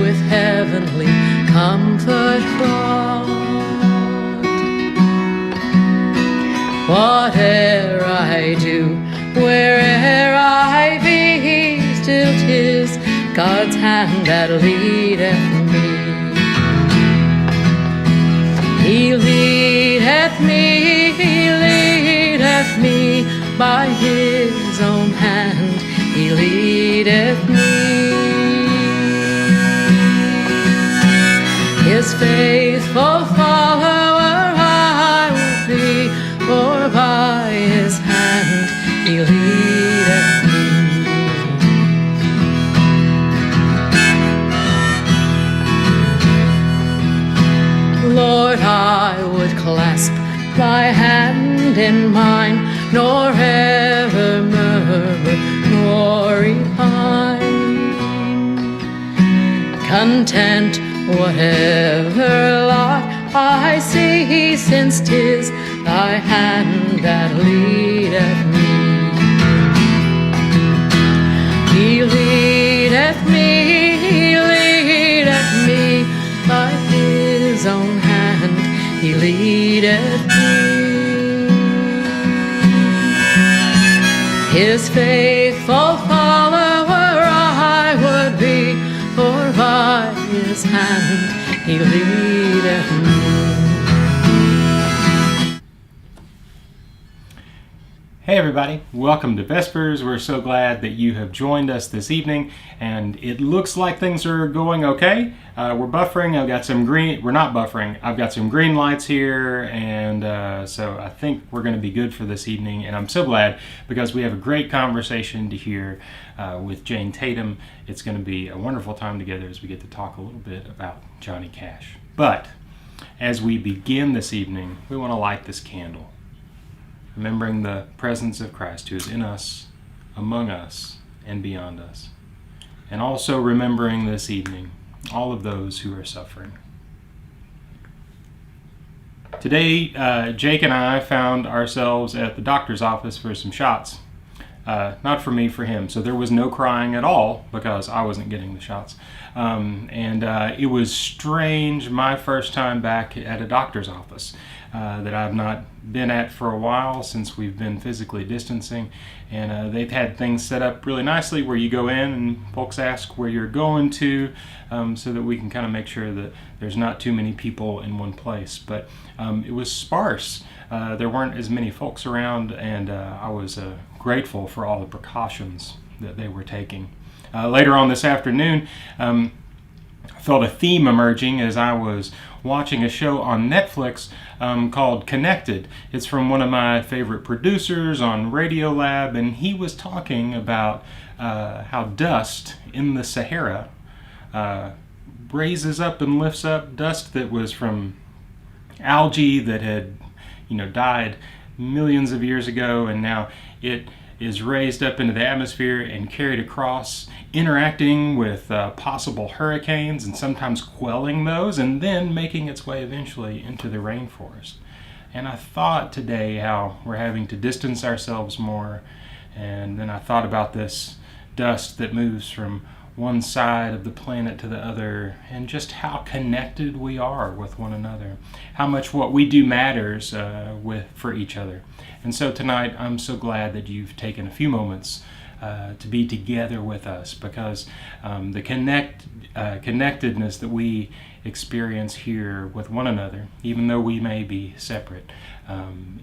with heavenly comfort brought. Whate'er I do, where'er I be, still 'tis God's hand that leadeth me. He leadeth me by His own hand. He leadeth me. His faithful follower I will be, for by His hand He leadeth me. Lord, I would clasp Thy hand in mine, nor ever murmur, nor repine. Content whatever lot I see, since 'tis Thy hand that leadeth me. He leadeth me by His own hand. He leadeth me. His faithful follower I would be, for by His hand He leadeth me. Hey everybody, welcome to Vespers. We're so glad that you have joined us this evening, and it looks like things are going okay. We're buffering. I've got some green, we're not buffering, I've got some green lights here, and so I think we're going to be good for this evening, and I'm so glad because we have a great conversation to hear with Jane Tatum. It's going to be a wonderful time together as we get to talk a little bit about Johnny Cash. But as we begin this evening, we want to light this candle, remembering the presence of Christ who is in us, among us, and beyond us. And also remembering this evening all of those who are suffering. Today, Jake and I found ourselves at the doctor's office for some shots. Not for me, for him. So there was no crying at all because I wasn't getting the shots. It was strange, my first time back at a doctor's office that I've not been at for a while since we've been physically distancing. And they've had things set up really nicely where you go in and folks ask where you're going to, so that we can kind of make sure that there's not too many people in one place. But it was sparse. There weren't as many folks around, and I was grateful for all the precautions that they were taking. Later on this afternoon, I felt a theme emerging as I was watching a show on Netflix called Connected. It's from one of my favorite producers on Radiolab, and he was talking about how dust in the Sahara raises up and lifts up dust that was from algae that had died millions of years ago, and now it is raised up into the atmosphere and carried across, interacting with possible hurricanes and sometimes quelling those, and then making its way eventually into the rainforest. And I thought today how we're having to distance ourselves more, and then I thought about this dust that moves from one side of the planet to the other, and just how connected we are with one another, how much what we do matters for each other. And so tonight I'm so glad that you've taken a few moments to be together with us, because the connectedness that we experience here with one another, even though we may be separate,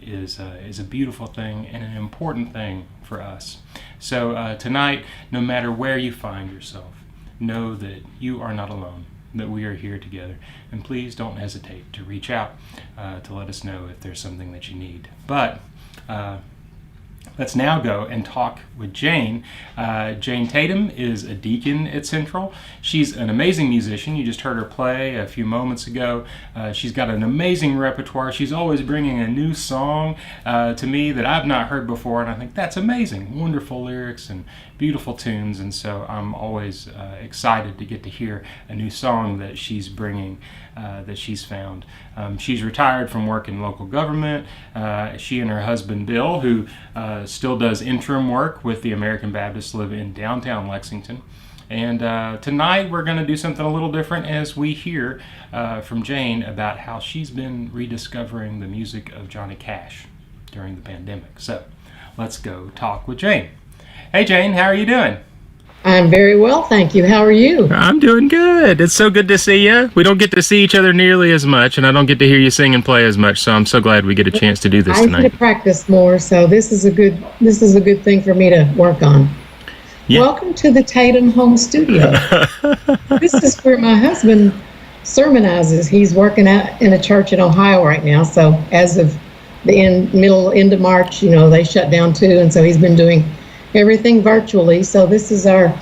is a beautiful thing and an important thing for us. So tonight, no matter where you find yourself, know that you are not alone, that we are here together. And please don't hesitate to reach out to let us know if there's something that you need. But let's now go and talk with Jane. Jane Tatum is a deacon at Central. She's an amazing musician. You just heard her play a few moments ago. She's got an amazing repertoire. She's always bringing a new song to me that I've not heard before, and I think that's amazing. Wonderful lyrics and beautiful tunes, and so I'm always excited to get to hear a new song that she's bringing, that she's found. She's retired from work in local government. She and her husband Bill, who still does interim work with the American Baptists, live in downtown Lexington. And tonight we're going to do something a little different as we hear from Jane about how she's been rediscovering the music of Johnny Cash during the pandemic. So let's go talk with Jane. Hey Jane, how are you doing? I'm very well, thank you. How are you? I'm doing good. It's so good to see you. We don't get to see each other nearly as much, and I don't get to hear you sing and play as much, so I'm so glad we get a chance to do this tonight. I need to practice more, so this is a good thing for me to work on. Yeah. Welcome to the Tatum home studio. This is where my husband sermonizes. He's working out in a church in Ohio right now, so as of the end of March, they shut down too, and so he's been doing everything virtually. So this is our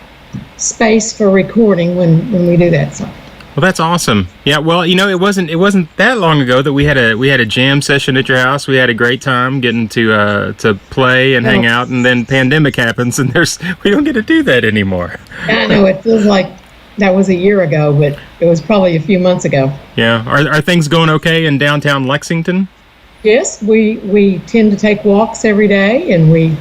space for recording when we do that. So. Well, that's awesome. Yeah. Well, it wasn't that long ago that we had a jam session at your house. We had a great time getting to play and hang out, and then pandemic happens, and we don't get to do that anymore. I know it feels like that was a year ago, but it was probably a few months ago. Yeah. Are things going okay in downtown Lexington? Yes, we tend to take walks every day, and we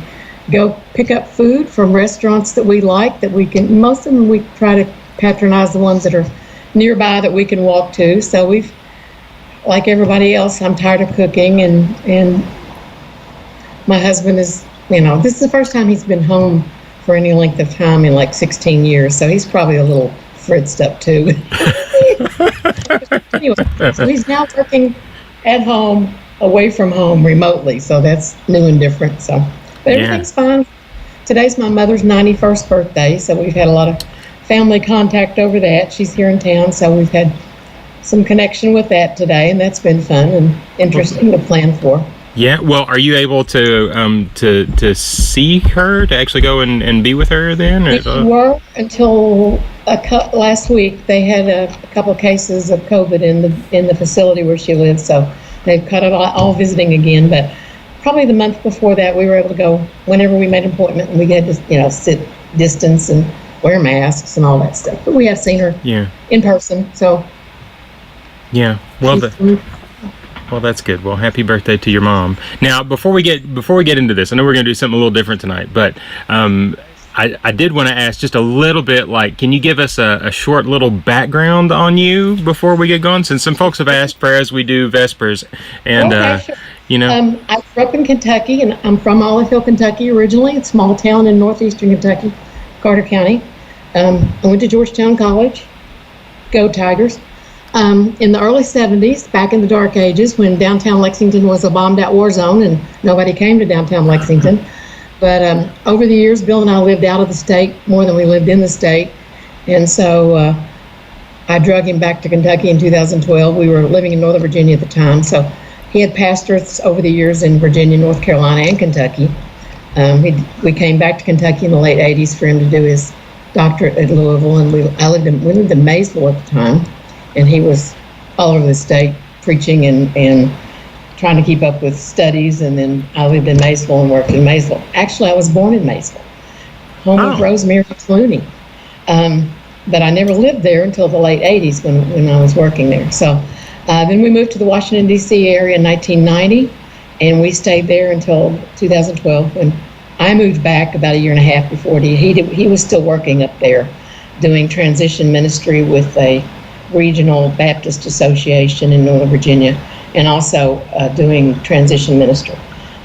go pick up food from restaurants that we like, that we can, most of them we try to patronize the ones that are nearby that we can walk to. So we've, like everybody else, I'm tired of cooking, and my husband is, this is the first time he's been home for any length of time in like 16 years. So he's probably a little fritzed up too. Anyway, so he's now working at home, away from home, remotely. So that's new and different. So. But everything's fine. Today's my mother's 91st birthday, so we've had a lot of family contact over that. She's here in town, so we've had some connection with that today, and that's been fun and interesting to plan for. Yeah. Well, are you able to see her, to actually go and be with her then? We were until last week. They had a couple of cases of COVID in the facility where she lives, so they've cut it all visiting again, but. Probably the month before that, we were able to go whenever we made an appointment, and we had to, sit distance and wear masks and all that stuff. But we have seen her in person, so. Yeah, well, that's good. Well, happy birthday to your mom. Now, before we get into this, I know we're going to do something a little different tonight, but I did want to ask just a little bit, like, can you give us a short little background on you before we get going? Since some folks have asked for as we do Vespers, and sure. I grew up in Kentucky, and I'm from Olive Hill, Kentucky originally. It's a small town in northeastern Kentucky, Carter County. I went to Georgetown College. Go Tigers. In the early 70s, back in the dark ages, when downtown Lexington was a bombed-out war zone and nobody came to downtown Lexington. But over the years, Bill and I lived out of the state more than we lived in the state. And so I drug him back to Kentucky in 2012. We were living in Northern Virginia at the time. So he had pastorates over the years in Virginia, North Carolina, and Kentucky. We came back to Kentucky in the late 80s for him to do his doctorate at Louisville. And we lived in Maysville at the time. And he was all over the state preaching and trying to keep up with studies, and then I lived in Maysville and worked in Maysville. Actually, I was born in Maysville, home of Rosemary Clooney. But I never lived there until the late 80s when I was working there. So then we moved to the Washington, D.C. area in 1990, and we stayed there until 2012 when I moved back about a year and a half before he was still working up there doing transition ministry with a regional Baptist association in Northern Virginia, and also doing transition ministry.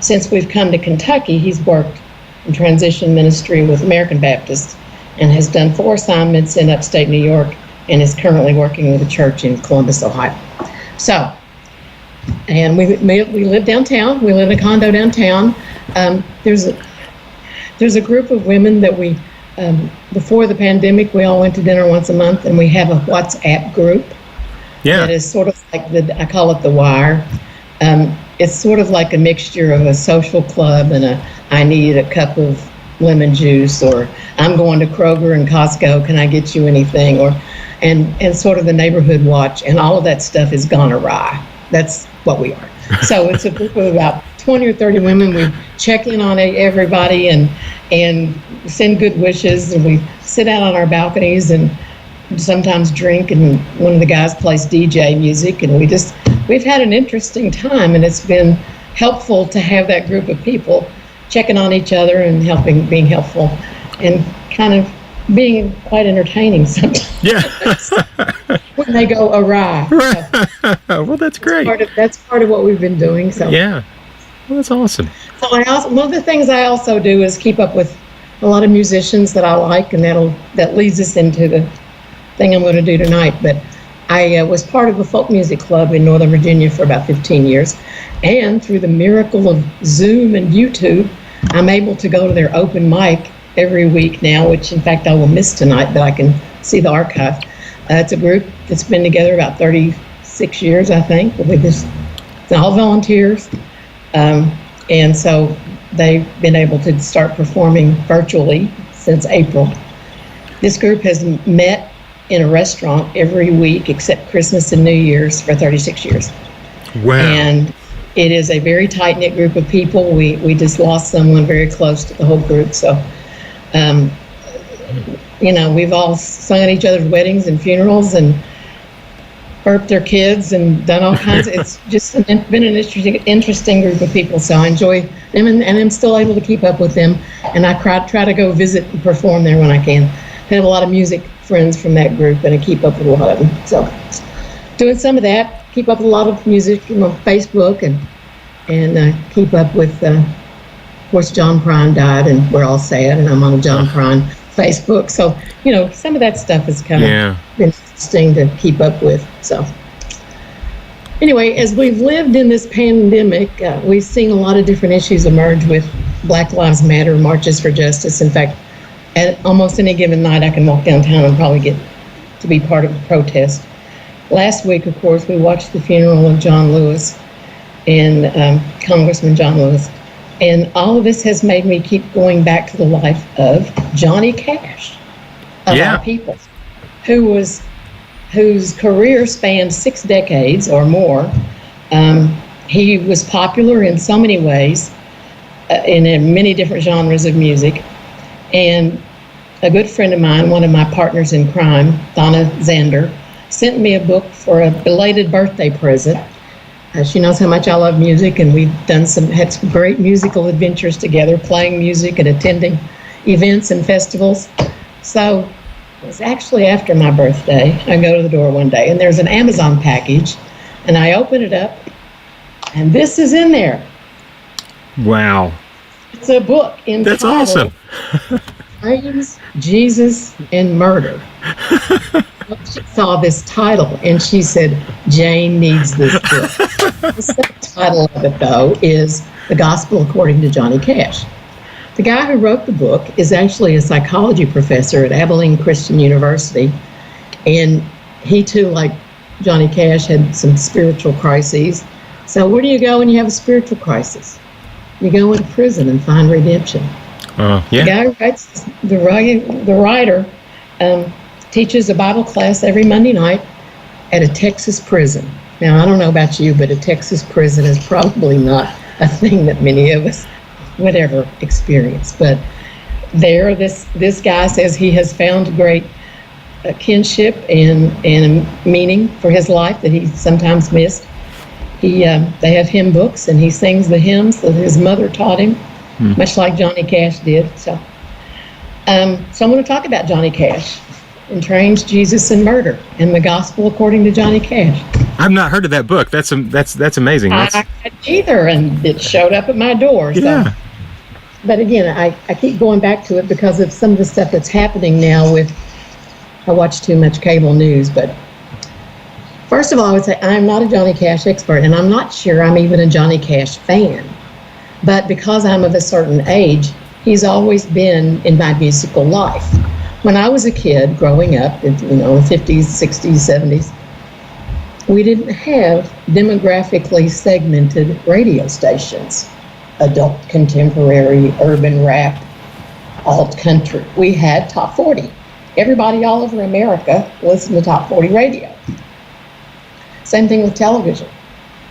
Since we've come to Kentucky, he's worked in transition ministry with American Baptists and has done 4 assignments in upstate New York and is currently working with a church in Columbus, Ohio. So, and we live downtown. We live in a condo downtown. There's a group of women that we, before the pandemic, we all went to dinner once a month, and we have a WhatsApp group. Yeah. That is sort of like I call it the Wire. It's sort of like a mixture of a social club and I need a cup of lemon juice, or I'm going to Kroger and Costco, can I get you anything? And sort of the neighborhood watch, and all of that stuff has gone awry. That's what we are. So it's a group of about 20 or 30 women. We check in on everybody and send good wishes, and we sit out on our balconies and sometimes drink, and one of the guys plays DJ music, and we've had an interesting time, and it's been helpful to have that group of people checking on each other and being helpful, and kind of being quite entertaining sometimes. Yeah. When they go awry. Well, that's great. That's part of what we've been doing. So Yeah. Well, that's awesome. So one of the things I also do is keep up with a lot of musicians that I like, and that leads us into the thing I'm going to do tonight. But I was part of a folk music club in Northern Virginia for about 15 years, and through the miracle of Zoom and YouTube, I'm able to go to their open mic every week now, which in fact I will miss tonight, but I can see the archive. It's a group that's been together about 36 years, I think. It's all volunteers. And so they've been able to start performing virtually since April. This group has met in a restaurant every week except Christmas and New Year's for 36 years. Wow. And it is a very tight-knit group of people. We just lost someone very close to the whole group. So, we've all sung at each other's weddings and funerals and burped their kids and done all kinds of, it's just been an interesting group of people. So I enjoy them, and I'm still able to keep up with them. And I try to go visit and perform there when I can. I have a lot of music friends from that group, and I keep up with a lot of them. So doing some of that, keep up with a lot of music on Facebook, and keep up with, of course, John Prine died, and we're all sad, and I'm on John Prine Facebook. So, some of that stuff has kind of been interesting to keep up with. So anyway, as we've lived in this pandemic, we've seen a lot of different issues emerge with Black Lives Matter, marches for justice. In fact, at almost any given night, I can walk downtown and probably get to be part of a protest. Last week, of course, we watched the funeral of John Lewis and Congressman John Lewis. And all of this has made me keep going back to the life of Johnny Cash, of our people, whose career spanned 6 decades or more. He was popular in so many ways, in many different genres of music. And a good friend of mine, one of my partners in crime, Donna Zander, sent me a book for a belated birthday present. She knows how much I love music, and we've had some great musical adventures together, playing music and attending events and festivals. So it was actually after my birthday. I go to the door one day, and there's an Amazon package, and I open it up, and this is in there. Wow. It's a book entitled, that's awesome. Praise, Jesus, and Murder. She saw this title, and she said, Jane needs this book. The subtitle of it, though, is The Gospel According to Johnny Cash. The guy who wrote the book is actually a psychology professor at Abilene Christian University, and he, too, like Johnny Cash, had some spiritual crises. So where do you go when you have a spiritual crisis? You go into prison and find redemption. The guy who writes, the writer, teaches a Bible class every Monday night at a Texas prison. Now, I don't know about you, but a Texas prison is probably not a thing that many of us would ever experience. But there, this guy says he has found great kinship and meaning for his life that he sometimes missed. They have hymn books, and he sings the hymns that his mother taught him, much like Johnny Cash did. So I'm going to talk about Johnny Cash and Trains, Jesus, and Murder, and the Gospel According to Johnny Cash. I've not heard of that book. That's amazing. I hadn't either, and it showed up at my door. So. But again, I keep going back to it because of some of the stuff that's happening now with, I watch too much cable news. But first of all, I would say I'm not a Johnny Cash expert, and I'm not sure I'm even a Johnny Cash fan. But because I'm of a certain age, he's always been in my musical life. When I was a kid growing up, in the 50s, 60s, 70s, we didn't have demographically segmented radio stations. Adult, contemporary, urban rap, alt country. We had top 40. Everybody all over America listened to top 40 radio. Same thing with television.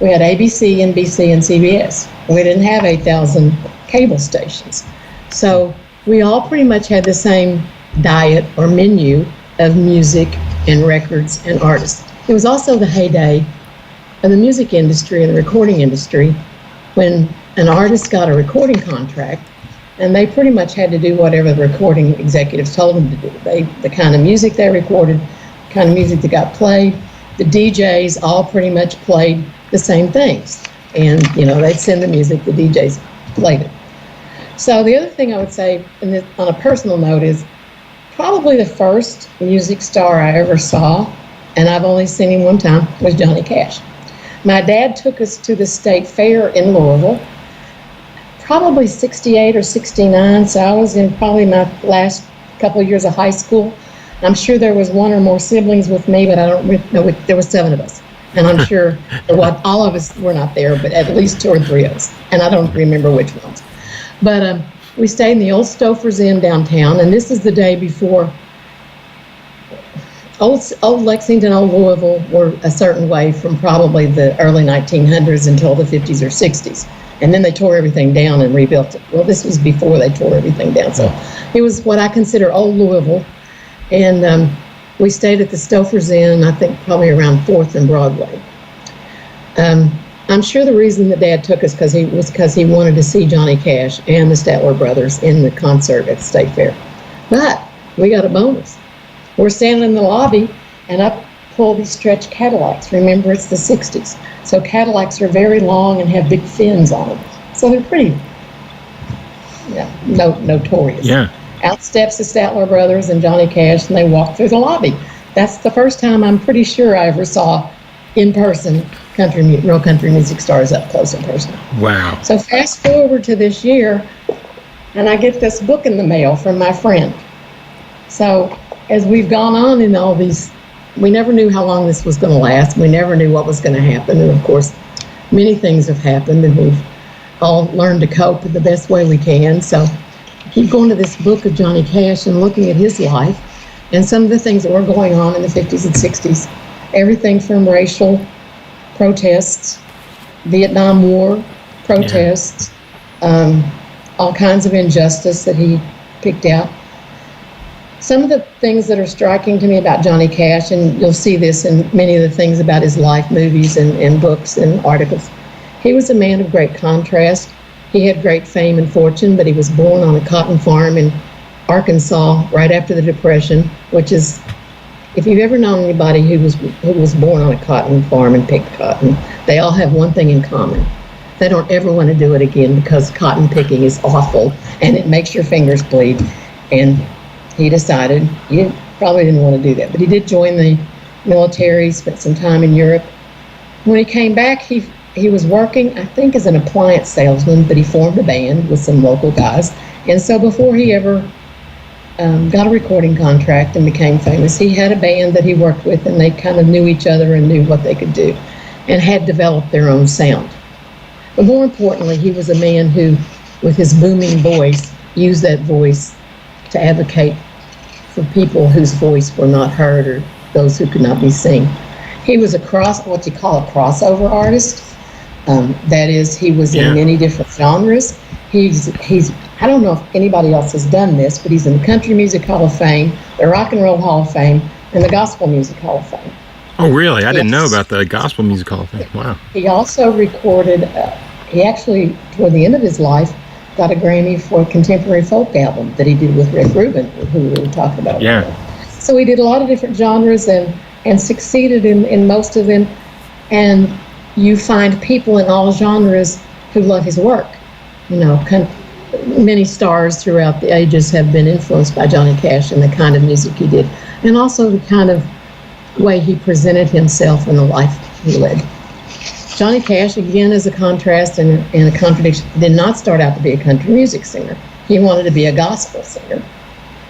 We had ABC, NBC, and CBS. We didn't have 8,000 cable stations. So we all pretty much had the same diet or menu of music and records and artists. It was also the heyday of the music industry and the recording industry when an artist got a recording contract. and they pretty much had to do whatever the recording executives told them to do. The kind of music they recorded, the kind of music that got played, the DJs all pretty much played the same things. And, they'd send the music, the DJs played it. So the other thing I would say, on a personal note, is probably the first music star I ever saw, and I've only seen him one time, was Johnny Cash. My dad took us to the State Fair in Louisville, probably 68 or 69, so I was in probably my last couple of years of high school. I'm sure there was one or more siblings with me, but I don't know. There were 7 of us. And I'm sure all of us were not there, but at least 2 or 3 of us. And I don't remember which ones. But we stayed in the old Stouffer's Inn downtown, and this is the day before old Lexington, old Louisville were a certain way from probably the early 1900s until the 50s or 60s. And then they tore everything down and rebuilt it. Well, this was before they tore everything down. So it was what I consider old Louisville. And we stayed at the Stouffer's Inn, I think probably around 4th and Broadway. I'm sure the reason that Dad took us because he wanted to see Johnny Cash and the Statler Brothers in the concert at the State Fair. But we got a bonus. We're standing in the lobby, and up pull these stretch Cadillacs. Remember, it's the 60s. So Cadillacs are very long and have big fins on them. So they're pretty notorious. Yeah. Out steps the Statler Brothers and Johnny Cash, and they walk through the lobby. That's the first time I'm pretty sure I ever saw in person real country music stars up close and personal. Wow. So fast forward to this year, and I get this book in the mail from my friend. So as we've gone on in all these, we never knew how long this was going to last. We never knew what was going to happen. And of course, many things have happened, and we've all learned to cope the best way we can. So keep going to this book of Johnny Cash and looking at his life and some of the things that were going on in the 50s and 60s. Everything from racial protests, Vietnam War protests, all kinds of injustice that he picked out. Some of the things that are striking to me about Johnny Cash, and you'll see this in many of the things about his life, movies and books and articles, he was a man of great contrast. He had great fame and fortune, but he was born on a cotton farm in Arkansas right after the Depression, which is, if you've ever known anybody who was born on a cotton farm and picked cotton, they all have one thing in common. They don't ever want to do it again because cotton picking is awful and it makes your fingers bleed. And he decided he probably didn't want to do that, but he did join the military, spent some time in Europe. When he came back, he was working, I think, as an appliance salesman, but he formed a band with some local guys. And so before he ever got a recording contract and became famous, he had a band that he worked with, and they kind of knew each other and knew what they could do and had developed their own sound. But more importantly, he was a man who, with his booming voice, used that voice to advocate for people whose voice were not heard or those who could not be seen. He was what you call a crossover artist. That is, he was in many different genres. He's I don't know if anybody else has done this, but he's in the Country Music Hall of Fame, the Rock and Roll Hall of Fame, and the Gospel Music Hall of Fame. Oh, really? I didn't know about the Gospel Music Hall of Fame. Wow. He also recorded, he actually, toward the end of his life, got a Grammy for a contemporary folk album that he did with Rick Rubin, who we were talking about. Yeah. So he did a lot of different genres and succeeded in most of them. And you find people in all genres who love his work. Many stars throughout the ages have been influenced by Johnny Cash and the kind of music he did, and also the kind of way he presented himself and the life he led. Johnny Cash, again, is a contrast and a contradiction, did not start out to be a country music singer. He wanted to be a gospel singer.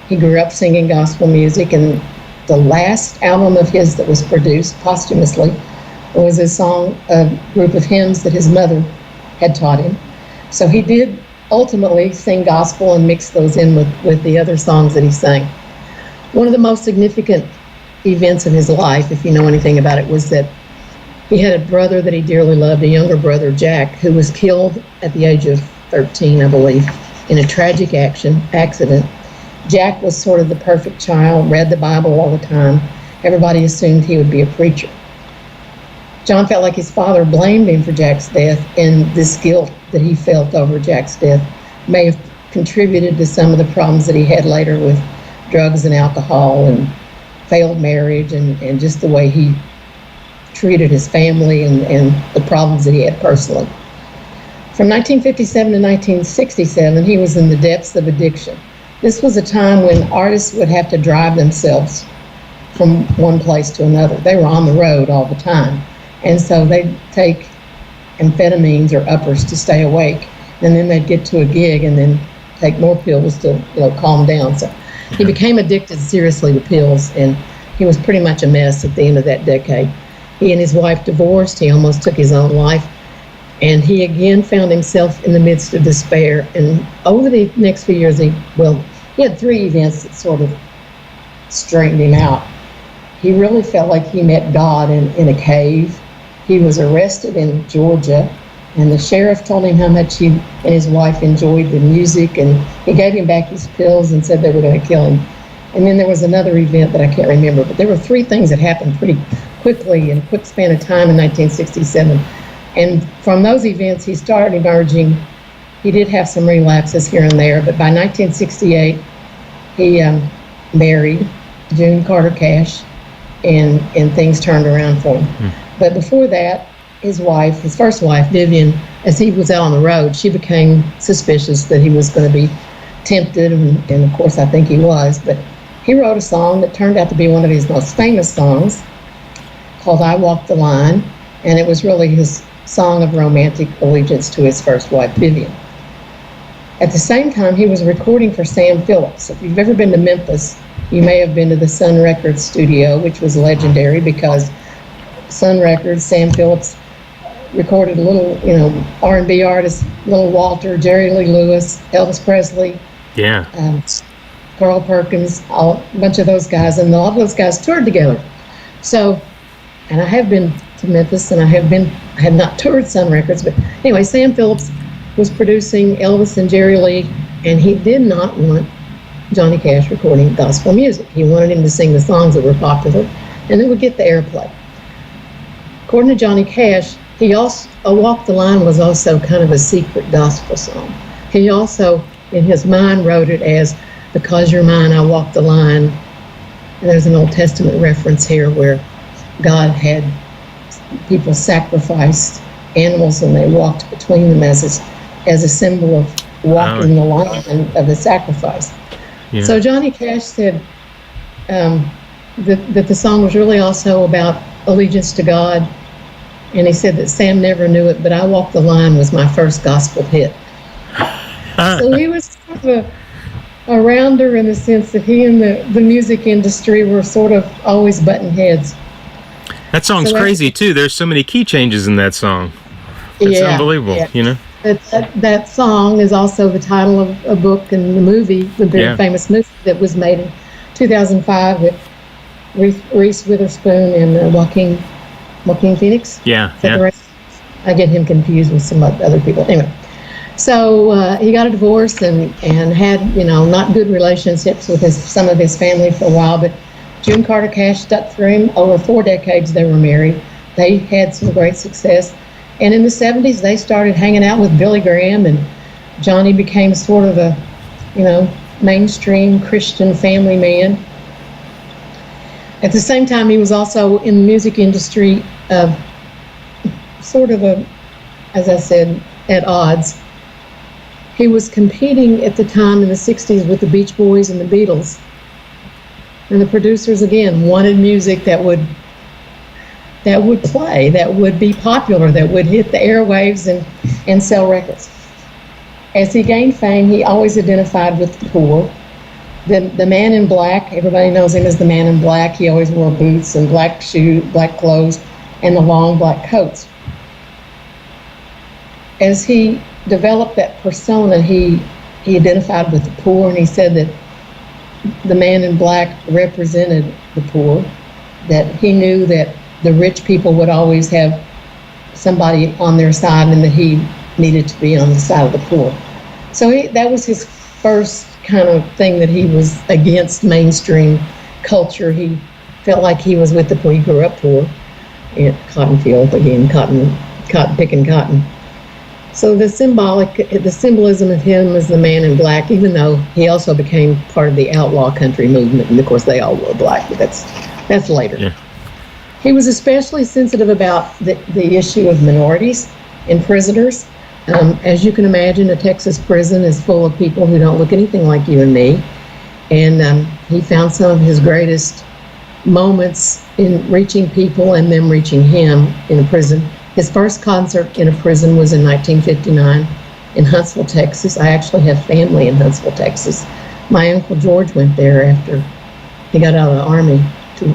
He grew up singing gospel music, and the last album of his that was produced posthumously was a group of hymns that his mother had taught him. So he did ultimately sing gospel and mix those in with the other songs that he sang. One of the most significant events of his life, if you know anything about it, was that he had a brother that he dearly loved, a younger brother, Jack, who was killed at the age of 13, I believe, in a tragic accident. Jack was sort of the perfect child, read the Bible all the time. Everybody assumed he would be a preacher. John felt like his father blamed him for Jack's death, and this guilt that he felt over Jack's death may have contributed to some of the problems that he had later with drugs and alcohol and failed marriage and just the way he treated his family and the problems that he had personally. From 1957 to 1967, he was in the depths of addiction. This was a time when artists would have to drive themselves from one place to another. They were on the road all the time. And so they'd take amphetamines or uppers to stay awake. And then they'd get to a gig and then take more pills to calm down. So he became addicted seriously to pills, and he was pretty much a mess at the end of that decade. He and his wife divorced. He almost took his own life. And he again found himself in the midst of despair. And over the next few years, he had 3 events that sort of straightened him out. He really felt like he met God in a cave. He was arrested in Georgia, and the sheriff told him how much he and his wife enjoyed the music, and he gave him back his pills and said they were going to kill him. And then there was another event that I can't remember, but there were 3 things that happened pretty quickly in a quick span of time in 1967. And from those events, he started emerging. He did have some relapses here and there, but by 1968, he married June Carter Cash, and things turned around for him. But before that, his first wife, Vivian, as he was out on the road, she became suspicious that he was going to be tempted, and of course I think he was, but he wrote a song that turned out to be one of his most famous songs called I Walk the Line, and it was really his song of romantic allegiance to his first wife, Vivian. At the same time, he was recording for Sam Phillips. If you've ever been to Memphis, you may have been to the Sun Records studio, which was legendary because Sun Records, Sam Phillips recorded a little, R&B artists, Little Walter, Jerry Lee Lewis, Elvis Presley, Carl Perkins, a bunch of those guys, and all of those guys toured together. So, and I have been to Memphis, and I have not toured Sun Records, but anyway, Sam Phillips was producing Elvis and Jerry Lee, and he did not want Johnny Cash recording gospel music. He wanted him to sing the songs that were popular, and it would get the airplay. According to Johnny Cash, A Walk the Line was also kind of a secret gospel song. He also, in his mind, wrote it as, because you're mine, I walk the line. And there's an Old Testament reference here where God had people sacrifice animals and they walked between them as a symbol of walking the line of the sacrifice. Yeah. So Johnny Cash said that the song was really also about allegiance to God, and he said that Sam never knew it, but I Walk the Line was my first gospel hit. So he was sort of a rounder in the sense that he and the music industry were sort of always butting heads. That song's crazy too. There's so many key changes in that song. It's unbelievable, That song is also the title of a book and the movie, the very famous movie that was made in 2005 with Reese Witherspoon and Joaquin Phoenix. I get him confused with some other people. Anyway, so he got a divorce and had not good relationships with some of his family for a while, but June Carter Cash stuck through him. Over 4 decades they were married. They had some great success. And in the 70s, they started hanging out with Billy Graham, and Johnny became sort of a, mainstream Christian family man. At the same time, he was also in the music industry, sort of as I said, at odds. He was competing at the time in the 60s with the Beach Boys and the Beatles. And the producers, again, wanted music that would play, that would be popular, that would hit the airwaves and sell records. As he gained fame, he always identified with the poor. The man in black, everybody knows him as the man in black. He always wore boots and black shoes, black clothes, and the long black coats. As he developed that persona, he identified with the poor, and he said that the man in black represented the poor, that he knew that the rich people would always have somebody on their side and that he needed to be on the side of the poor. So that was his first kind of thing, that he was against mainstream culture. He felt like he was with the poor. He grew up poor in cotton field, again, cotton picking cotton. So the symbolism of him as the man in black, even though he also became part of the outlaw country movement, and of course they all wore black, but that's later. Yeah. He was especially sensitive about the issue of minorities and prisoners. As you can imagine, a Texas prison is full of people who don't look anything like you and me. And he found some of his greatest moments in reaching people and them reaching him in a prison. His first concert in a prison was in 1959 in Huntsville, Texas. I actually have family in Huntsville, Texas. My Uncle George went there after he got out of the Army to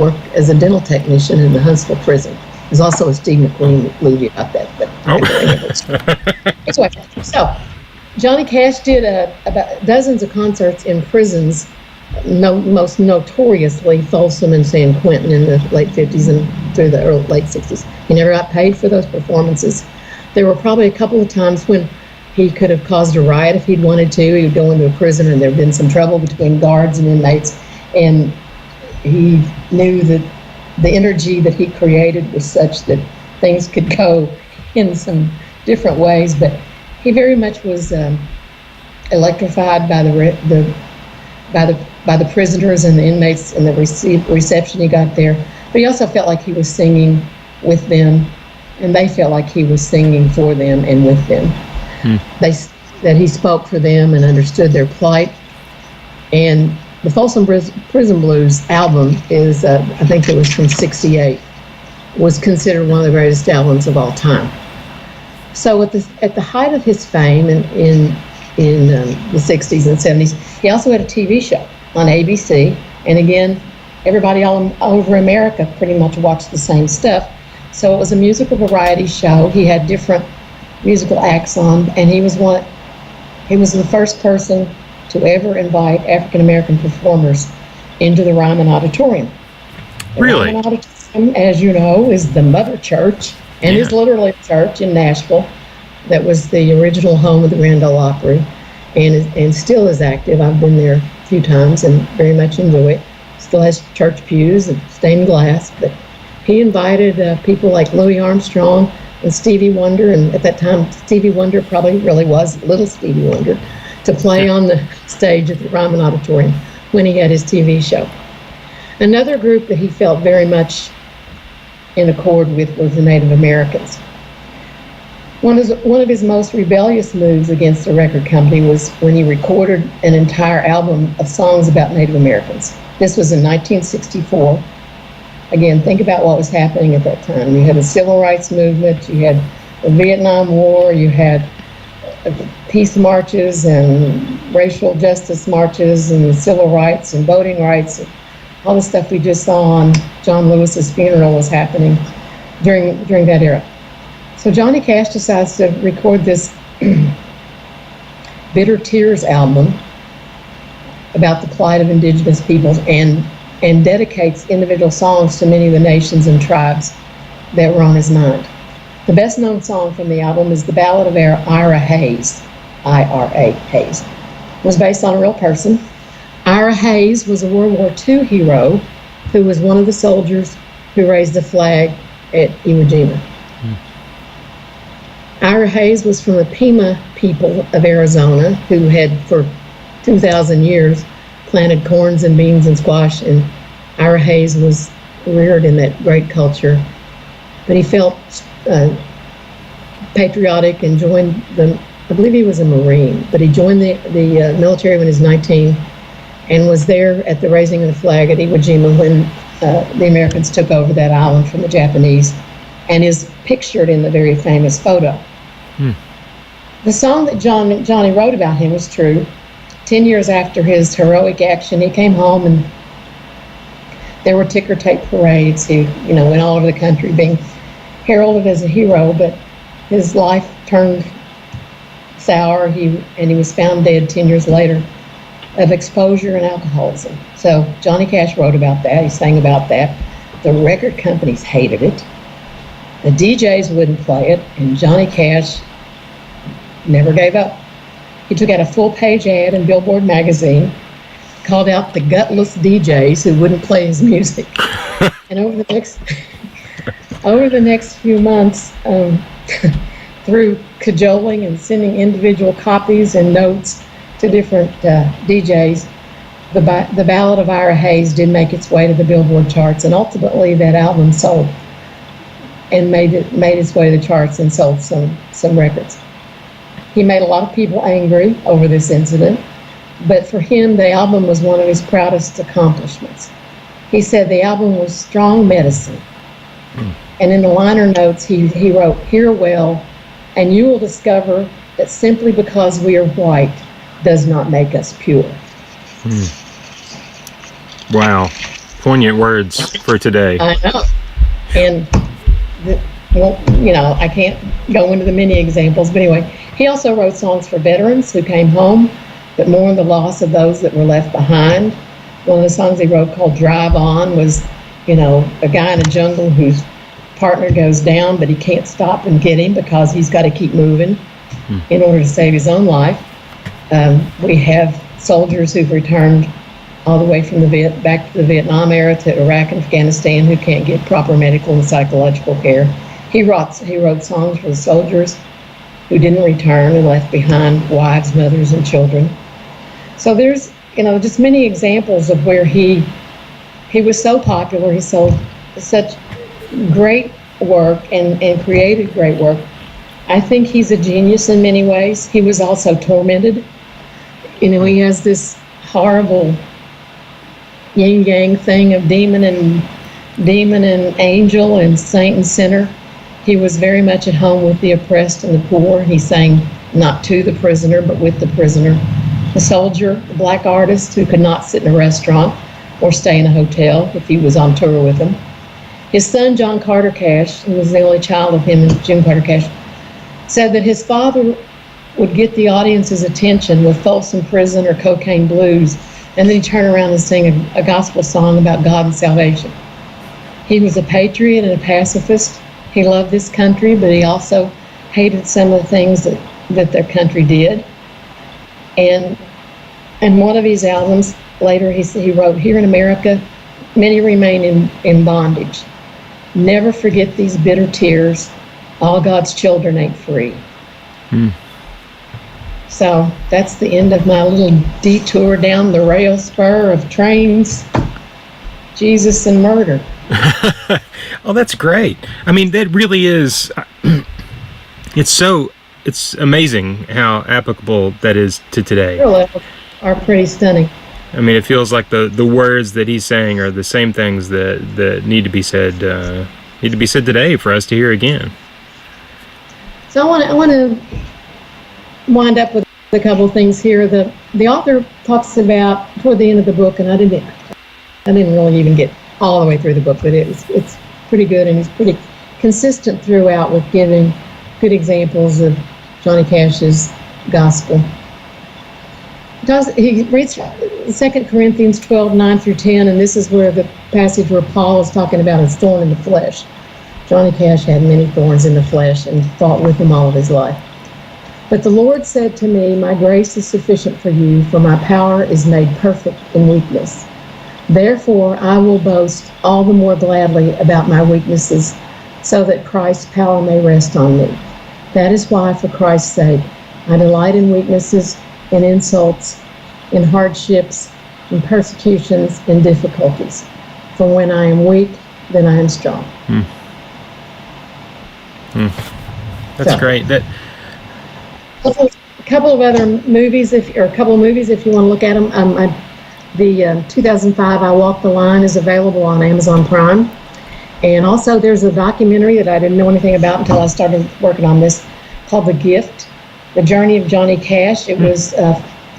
work as a dental technician in the Huntsville prison. There's also a Steve McQueen movie about that. But anyway, so Johnny Cash did about dozens of concerts in prisons, most notoriously Folsom and San Quentin in the late 50s and through the late 60s. He never got paid for those performances. There were probably a couple of times when he could have caused a riot if he'd wanted to. He would go into a prison and there had been some trouble between guards and inmates, and he knew that the energy that he created was such that things could go in some different ways. But he very much was electrified by the prisoners and the inmates and the reception he got there. But he also felt like he was singing with them, and they felt like he was singing for them and with them. That he spoke for them and understood their plight. And the Folsom Prison Blues album is, I think it was from '68, was considered one of the greatest albums of all time. So at the height of his fame in the 60s and 70s, he also had a TV show on ABC. And again, everybody all over America pretty much watched the same stuff. So it was a musical variety show. He had different musical acts on, and he was the first person to ever invite African American performers into the Ryman Auditorium. The Really? Ryman Auditorium, as you know, is the mother church, and is literally a church in Nashville that was the original home of the Grand Ole Opry, and still is active. I've been there a few times and very much enjoy it. Still has church pews and stained glass, but he invited people like Louis Armstrong and Stevie Wonder, and at that time Stevie Wonder probably really was little Stevie Wonder, to play on the stage at the Ryman Auditorium when he had his TV show. Another group that he felt very much in accord with was the Native Americans. One of his most rebellious moves against the record company was when he recorded an entire album of songs about Native Americans. This was in 1964. Again, think about what was happening at that time. You had the Civil Rights Movement, you had the Vietnam War, you had peace marches and racial justice marches and civil rights and voting rights. All the stuff we just saw on John Lewis's funeral was happening during that era. So Johnny Cash decides to record this Bitter Tears album about the plight of indigenous peoples, and dedicates individual songs to many of the nations and tribes that were on his mind. The best known song from the album is the Ballad of Ira Hayes, I-R-A, Hayes. It was based on a real person. Ira Hayes was a World War II hero who was one of the soldiers who raised the flag at Iwo Jima. Ira Hayes was from the Pima people of Arizona, who had for 2,000 years planted corns and beans and squash, and Ira Hayes was reared in that great culture. But he felt patriotic and joined I believe he was a Marine, but he joined the military when he was 19 and was there at the raising of the flag at Iwo Jima when the Americans took over that island from the Japanese, and is pictured in the very famous photo. The song that Johnny wrote about him was true. 10 years after his heroic action, he came home and there were ticker tape parades. He, went all over the country being heralded as a hero, but his life turned sour. He was found dead 10 years later of exposure and alcoholism. So Johnny Cash wrote about that. He sang about that. The record companies hated it. The DJs wouldn't play it, and Johnny Cash never gave up. He took out a full-page ad in Billboard magazine, called out the gutless DJs who wouldn't play his music. And over the next few months, through cajoling and sending individual copies and notes to different DJs, the Ballad of Ira Hayes did make its way to the Billboard charts, and ultimately that album sold and made its way to the charts and sold some records. He made a lot of people angry over this incident, but for him, the album was one of his proudest accomplishments. He said the album was strong medicine. And in the liner notes, he wrote, "Hear well, and you will discover that simply because we are white does not make us pure." Wow. Poignant words for today. I know. And, I can't go into the many examples, but anyway, he also wrote songs for veterans who came home, but mourned the loss of those that were left behind. One of the songs he wrote called Drive On was, a guy in a jungle whose partner goes down, but he can't stop and get him because he's got to keep moving in order to save his own life. We have soldiers who've returned all the way from back to the Vietnam era to Iraq and Afghanistan who can't get proper medical and psychological care. He wrote songs for the soldiers who didn't return and left behind wives, mothers, and children. So there's, just many examples of where he was so popular. He sold such great work and created great work. I think he's a genius in many ways. He was also tormented. He has this horrible yin-yang thing of demon and angel and saint and sinner. He was very much at home with the oppressed and the poor. He sang not to the prisoner, but with the prisoner. The soldier, the black artist who could not sit in a restaurant or stay in a hotel if he was on tour with them. His son, John Carter Cash, who was the only child of him and June Carter Cash, said that his father would get the audience's attention with Folsom Prison or Cocaine Blues, and then he'd turn around and sing a gospel song about God and salvation. He was a patriot and a pacifist. He loved this country, but he also hated some of the things that their country did. And one of his albums, later he wrote, "Here in America, many remain in bondage. Never forget these bitter tears. All God's children ain't free." So that's the end of my little detour down the rail spur of trains, Jesus, and murder. Oh, that's great. I mean, that really is, it's amazing how applicable that is to today. Really are pretty stunning. I mean, it feels like the words that he's saying are the same things that need to be said today for us to hear again. So I want to wind up with a couple of things here. The author talks about toward the end of the book, and I didn't really even get all the way through the book, but it's pretty good, and he's pretty consistent throughout with giving good examples of Johnny Cash's gospel. He reads 2 Corinthians 12:9-10, and this is where the passage where Paul is talking about his thorn in the flesh. Johnny Cash had many thorns in the flesh and fought with them all of his life. "But the Lord said to me, my grace is sufficient for you, for my power is made perfect in weakness. Therefore, I will boast all the more gladly about my weaknesses, so that Christ's power may rest on me. That is why, for Christ's sake, I delight in weaknesses, in insults, in hardships, in persecutions, in difficulties. For when I am weak, then I am strong." That's great. A couple of other movies, if you want to look at them. The 2005 I Walk the Line is available on Amazon Prime. And also there's a documentary that I didn't know anything about until I started working on this, called The Gift, The Journey of Johnny Cash. It was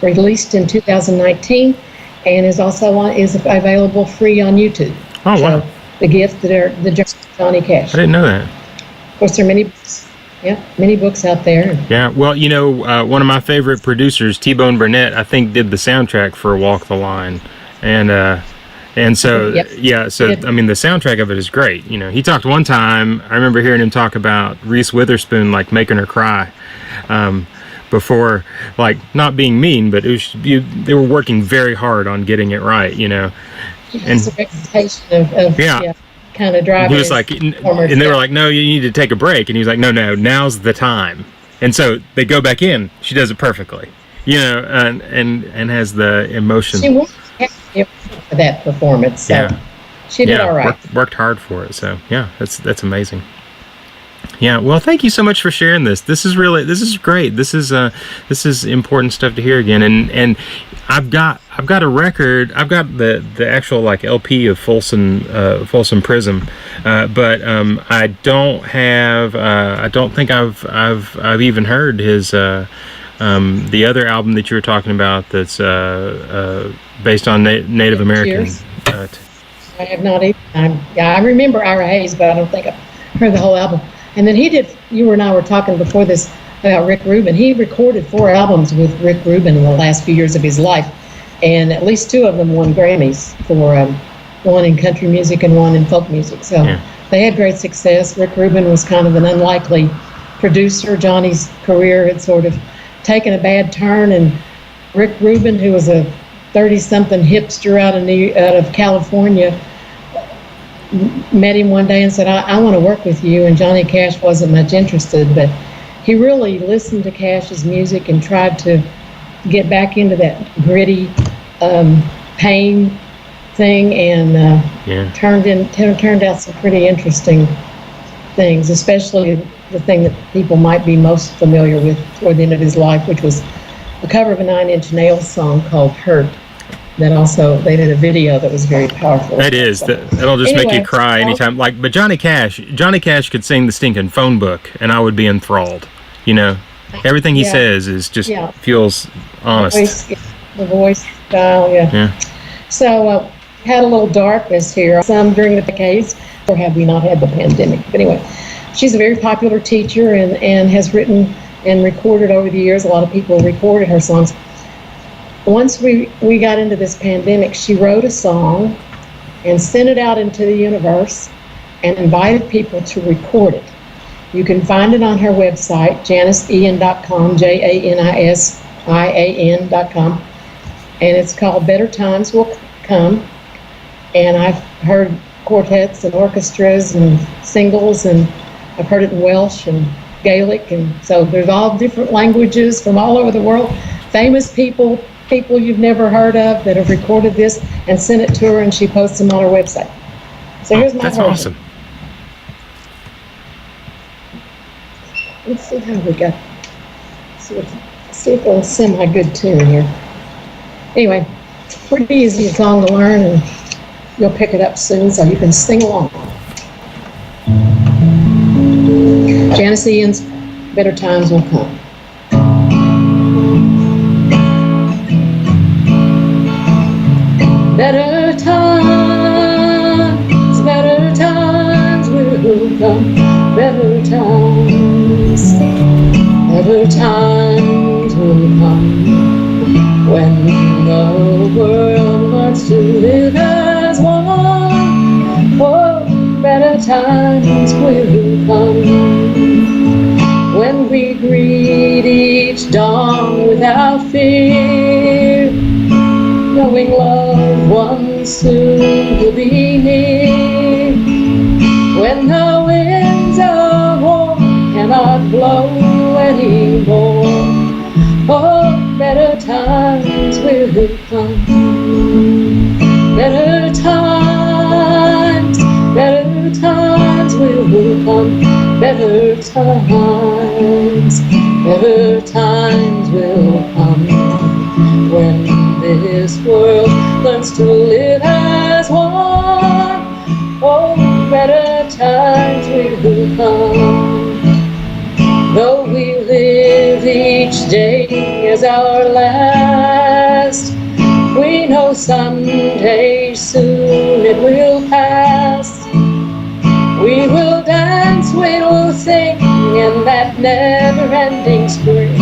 released in 2019 and is available free on YouTube. Oh, wow. So, The Gift, The Journey of Johnny Cash. I didn't know that. Of course, there are many books out there. Yeah, well, one of my favorite producers, T-Bone Burnett, I think did the soundtrack for Walk the Line, and so Yep. I mean, the soundtrack of it is great. He talked one time. I remember hearing him talk about Reese Witherspoon like making her cry, before, like, not being mean, but they were working very hard on getting it right. And It's a reputation of kind of driving. He was like, and they were like, no, you need to take a break. And he was like, no, now's the time. And so they go back in. She does it perfectly, and has the emotion. She was happy for that performance. So Yeah. she did all right. Worked hard for it. So yeah, that's amazing. Yeah, well, thank you so much for sharing this. This is great. This is important stuff to hear again. And I've got a record. I've got the actual like LP of Folsom Prism, but I don't have. I don't think I've even heard his the other album that you were talking about. That's based on Native American. I have not either. I remember Ira Hayes, but I don't think I've heard the whole album. And then you and I were talking before this about Rick Rubin. He recorded 4 albums with Rick Rubin in the last few years of his life. And at least 2 of them won Grammys for one in country music and one in folk music. So they had great success. Rick Rubin was kind of an unlikely producer. Johnny's career had sort of taken a bad turn. And Rick Rubin, who was a 30-something hipster out of California, met him one day and said, I want to work with you. And Johnny Cash wasn't much interested, but he really listened to Cash's music and tried to get back into that gritty pain thing, and turned out some pretty interesting things, especially the thing that people might be most familiar with toward the end of his life, which was a cover of a 9 Inch Nails song called Hurt. That also, they did a video that was very powerful. That is. That'll just make you cry anytime. But Johnny Cash could sing the stinking phone book, and I would be enthralled. Everything he says is just feels honest. The voice style, So, had a little darkness here. Some during the decades, or have we not had the pandemic? But anyway, she's a very popular teacher and has written and recorded over the years. A lot of people recorded her songs. Once we got into this pandemic, she wrote a song and sent it out into the universe and invited people to record it. You can find it on her website, JaniceIan.com, JANISIAN.com, and it's called Better Times Will Come. And I've heard quartets and orchestras and singles, and I've heard it in Welsh and Gaelic, and so there's all different languages from all over the world. Famous people you've never heard of that have recorded this and sent it to her, and she posts them on her website. So here's my version. That's awesome. Let's see how we got. See if we'll semi good tune here. Anyway, it's a pretty easy song to learn, and you'll pick it up soon, so you can sing along. Janice Ian's Better Times Will Come. Better times will come. Better times will come. When the world learns to live as one. Oh, better times will come. When we greet each dawn without fear, knowing loved ones soon will be near. When the winds of war cannot blow anymore, oh, better times will come. Better times will come. Better times will come. When this world learns to live as one, oh, better times will come. Though we live each day as our last, we know someday soon it will pass. We will dance, we will sing in that never-ending spring.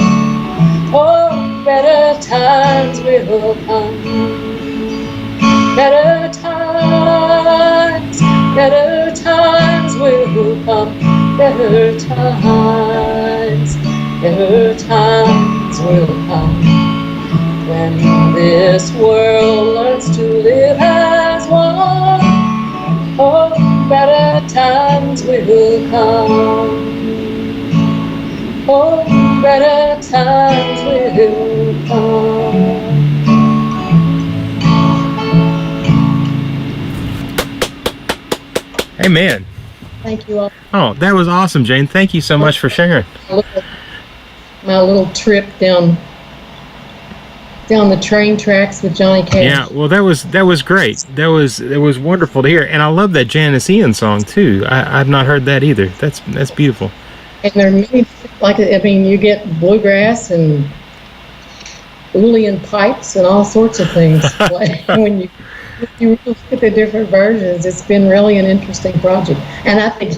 Oh, better times will come. Better times will come. Better times will come. When this world learns to live as one, oh, better times will come. Oh, better times will come. Amen. Thank you all. Oh, that was awesome, Jane. Thank you so much for sharing. My little trip down the train tracks with Johnny Cash. Yeah, well, that was great. That was wonderful to hear, and I love that Janice Ian song too. I've not heard that either. That's beautiful. And there are many, you get bluegrass and Uilleann pipes and all sorts of things play when you look at the different versions. It's been really an interesting project, and I think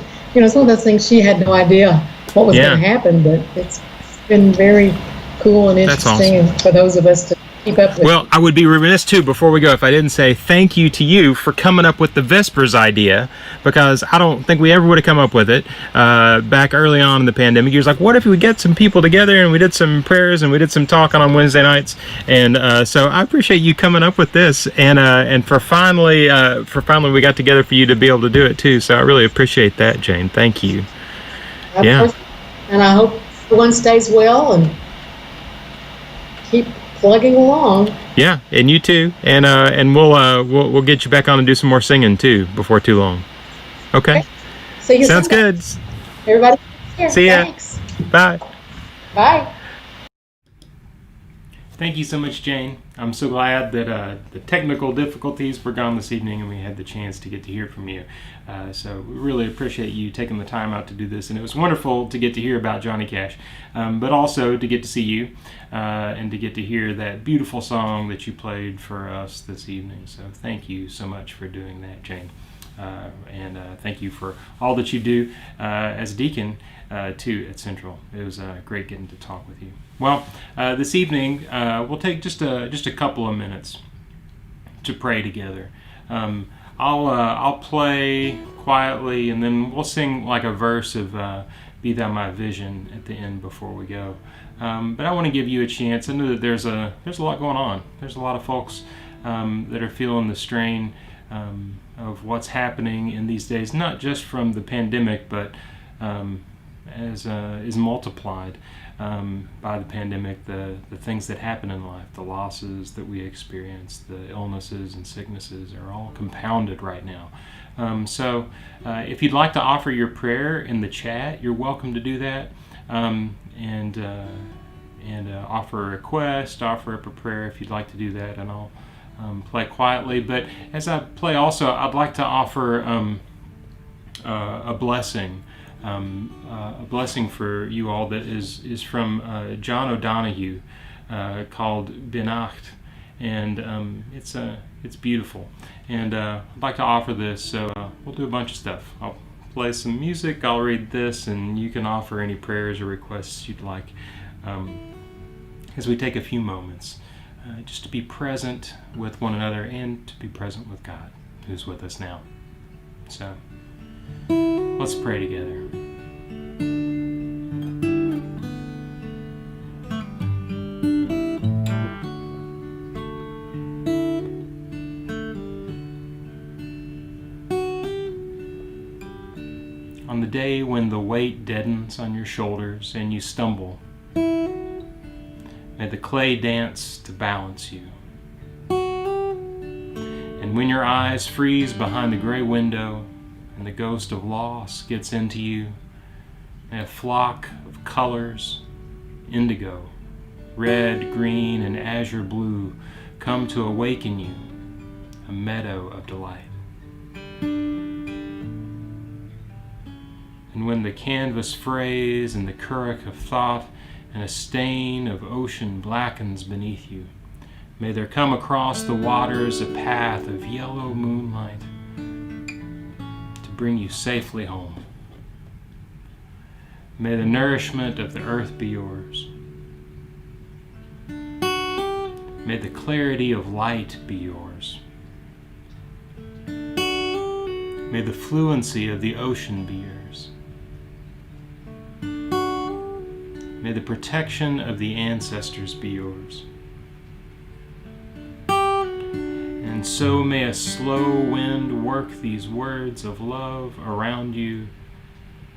some of those things she had no idea what was going to happen, but it's been very cool and interesting, awesome. and for those of us to keep up with. Well, I would be remiss too before we go if I didn't say thank you to you for coming up with the Vespers idea, because I don't think we ever would have come up with it back early on in the pandemic. You was like, what if we get some people together and we did some prayers and we did some talking on Wednesday nights? And so I appreciate you coming up with this, and for finally we got together for you to be able to do it too. So I really appreciate that, Jane. Thank you. Yeah. And I hope everyone stays well and keep plugging along. Yeah, and you too. And we'll get you back on and do some more singing too before too long. Okay. See you Sounds Sunday. good. Everybody, here. See ya. Thanks. Bye. Bye. Thank you so much, Jane. I'm so glad that the technical difficulties were gone this evening and we had the chance to get to hear from you. So we really appreciate you taking the time out to do this. And it was wonderful to get to hear about Johnny Cash, but also to get to see you and to get to hear that beautiful song that you played for us this evening. So thank you so much for doing that, Jane. And thank you for all that you do as a deacon too at Central. It was great getting to talk with you. Well, this evening we'll take just a couple of minutes to pray together. I'll play quietly, and then we'll sing like a verse of "Be Thou My Vision" at the end before we go. But I want to give you a chance. I know that there's a lot going on. There's a lot of folks that are feeling the strain of what's happening in these days, not just from the pandemic, but as is multiplied by the pandemic, the things that happen in life, the losses that we experience, the illnesses and sicknesses are all compounded right now. So if you'd like to offer your prayer in the chat, you're welcome to do that, and offer a request, offer up a prayer if you'd like to do that, and I'll play quietly. But as I play also, I'd like to offer a blessing. A blessing for you all that is from John O'Donohue called Benacht, and it's beautiful, and I'd like to offer this. So we'll do a bunch of stuff. I'll play some music, I'll read this, and you can offer any prayers or requests you'd like as we take a few moments just to be present with one another and to be present with God who's with us now. So let's pray together. On the day when the weight deadens on your shoulders and you stumble, may the clay dance to balance you. And when your eyes freeze behind the gray window and the ghost of loss gets into you, may a flock of colors, indigo, red, green, and azure blue, come to awaken you, a meadow of delight. And when the canvas frays and the currach of thought and a stain of ocean blackens beneath you, may there come across the waters a path of yellow moonlight to bring you safely home. May the nourishment of the earth be yours. May the clarity of light be yours. May the fluency of the ocean be yours. May the protection of the ancestors be yours. And And so may a slow wind work these words of love around you,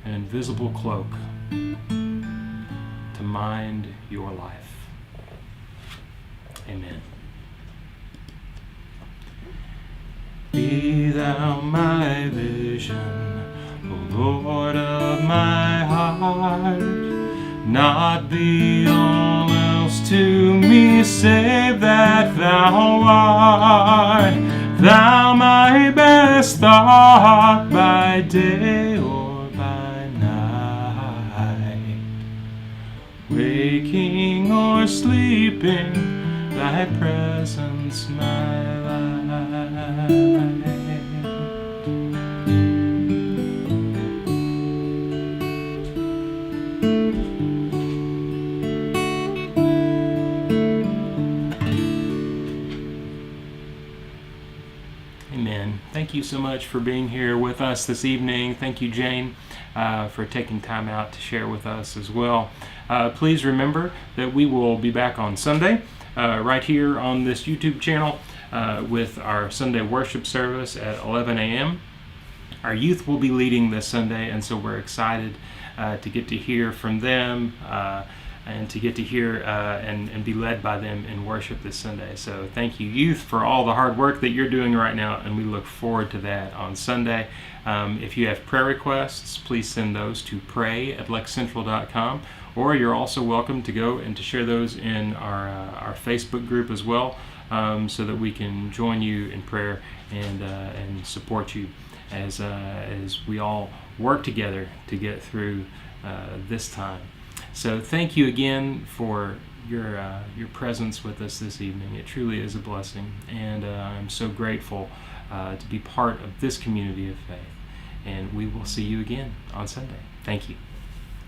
an invisible cloak to mind your life. Amen. Be thou my vision, O Lord of my heart, not be all else to me save that thou art. Thou my best thought by day or by night, waking or sleeping, thy presence my life. Amen. Thank you so much for being here with us this evening. Thank you, Jane, for taking time out to share with us as well. Please remember that we will be back on Sunday, right here on this YouTube channel, with our Sunday worship service at 11 a.m. Our youth will be leading this Sunday, and so we're excited to get to hear from them and to get to hear and be led by them in worship this Sunday. So thank you, youth, for all the hard work that you're doing right now, and we look forward to that on Sunday. If you have prayer requests, please send those to pray@lexcentral.com, or you're also welcome to go and to share those in our Facebook group as well, so that we can join you in prayer and support you as we all work together to get through this time. So thank you again for your presence with us this evening. It truly is a blessing, and I'm so grateful to be part of this community of faith. And we will see you again on Sunday. Thank you.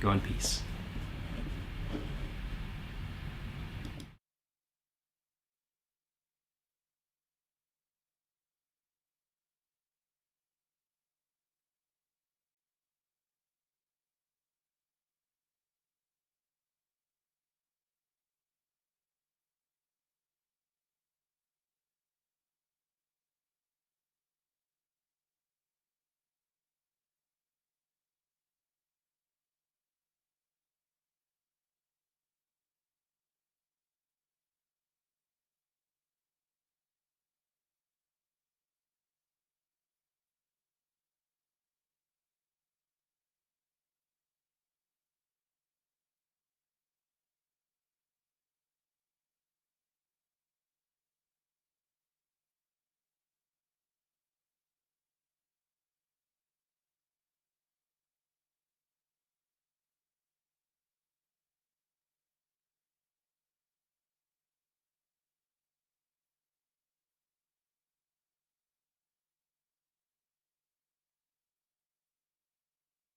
Go in peace.